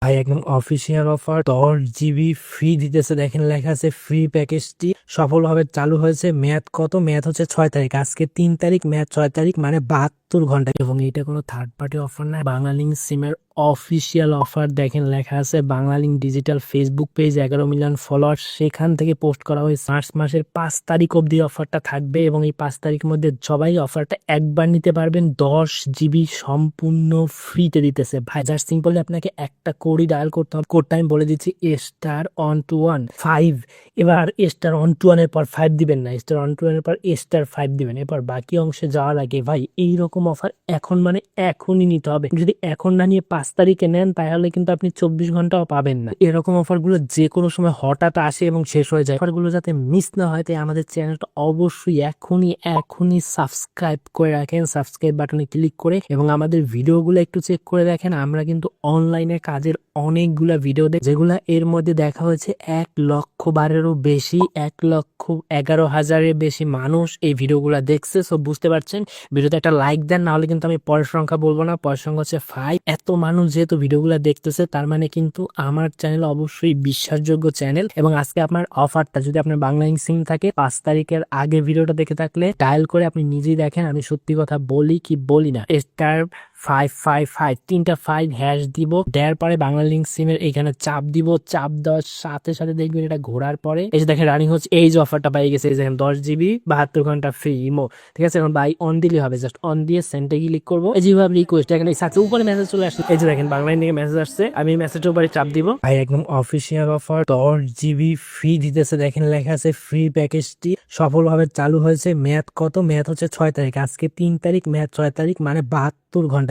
ভাই একদম official offer 10 GB free দিতেছে। দেখেন লেখা আছে ফ্রি প্যাকেজটি সফলভাবে চালু হয়েছে। মেয়াদ কত? মেয়াদ হচ্ছে 6 তারিখ। আজকে 3 তারিখ, মেয়াদ 6 তারিখ, মানে 72 ঘন্টা। এবং এটা কোনো থার্ড পার্টি অফার না, বাংলালিংক সিমের অফিসিয়াল অফার। দেখেন লেখা আছে Banglalink digital Facebook page, 11 million follower, সেখান থেকে পোস্ট করা হয়েছে। মার্চ মাসের 5 তারিখ অব্দি অফারটা থাকবে এবং এই 5 তারিখের মধ্যে সবাই অফারটা একবার নিতে পারবেন। 10 জিবি সম্পূর্ণ ফ্রিতে দিতেছে ভাই। জাস্ট সিম্পলি আপনাকে একটা কোডই ডায়াল করতে হবে। কোডটা আমি বলে দিচ্ছি, *121 5। এবার *121 এর পর 5 দিবেন না, *121 এর পর *5 দিবেন। এরপর বাকি অংশে যাওয়ার আগে ভাই এইরকম অফার এখন মানে এখনই নিতে হবে। যদি এখন না নিয়ে 5 তারিখে নেন তাহলে কিন্তু আপনি 24 ঘন্টাও পাবেন না। এরকম অফারগুলো যে কোনো সময় হঠাৎ আসে এবং শেষ হয়ে যায়। অফারগুলো যাতে মিস না হয় তাই আমাদের চ্যানেলটা অবশ্যই এখনই সাবস্ক্রাইব করে রাখেন, সাবস্ক্রাইব বাটনে ক্লিক করে, এবং আমাদের ভিডিওগুলো একটু চেক করে দেখেন। আমরা কিন্তু অনলাইনে কাজের অনেকগুলা ভিডিও যেগুলা এর মধ্যে দেখা হয়েছে 1,00,000 বেশি, 1,11,000-এর বেশি মানুষ এই ভিডিওগুলা দেখছে। সো বুঝতে পারছেন, ভিডিওতে একটা লাইক দেন, না হলে কিন্তু আমি পরের সংখ্যা বলবো না। পরের সংখ্যা হচ্ছে 5। এত মানুষ যেহেতু ভিডিওগুলো দেখতেছে তার মানে কিন্তু আমার চ্যানেল অবশ্যই বিশ্বাসযোগ্য চ্যানেল। এবং আজকে আপনার অফারটা যদি আপনার বাংলালিংক সিম থাকে, 5 তারিখের আগে ভিডিওটা দেখে থাকলে ডায়াল করে আপনি নিজেই দেখেন আমি সত্যি কথা বলি কি বলি না। *555 3টা 5 হ্যাশ দিব, দেওয়ার পরে বাংলালিংক সিমের এখানে চাপ দিব। চাপ দেওয়ার সাথে সাথে দেখবেন এটা ঘোরার পরে এই যে দেখেন রানিং হচ্ছে। এই যে অফারটা পাই গেছে, এই দেখেন 10 জিবি 72 ঘন্টা ফ্রি ইমো। ঠিক আছে, এখন বাই অন দিলে হবে। জাস্ট অন দিয়ে সেন্টে ক্লিক করবো। এই যেভাবে রিকোয়েস্ট এখানে উপরে মেসেজ চলে আসছে। এই যে দেখেন বাংলালিংক থেকে মেসেজ আসছে, আমি মেসেজের উপরে চাপ দিব। ভাই একদম অফিসিয়াল অফার 10 জিবি ফ্রি দিতেছে। দেখেন লেখা আছে ফ্রি প্যাকেজটি সফলভাবে চালু হয়েছে। মেয়াদ কত? মেয়াদ হচ্ছে 6 তারিখ। আজকে 3 তারিখ, মেয়াদ 6 তারিখ, মানে 72 ঘন্টা।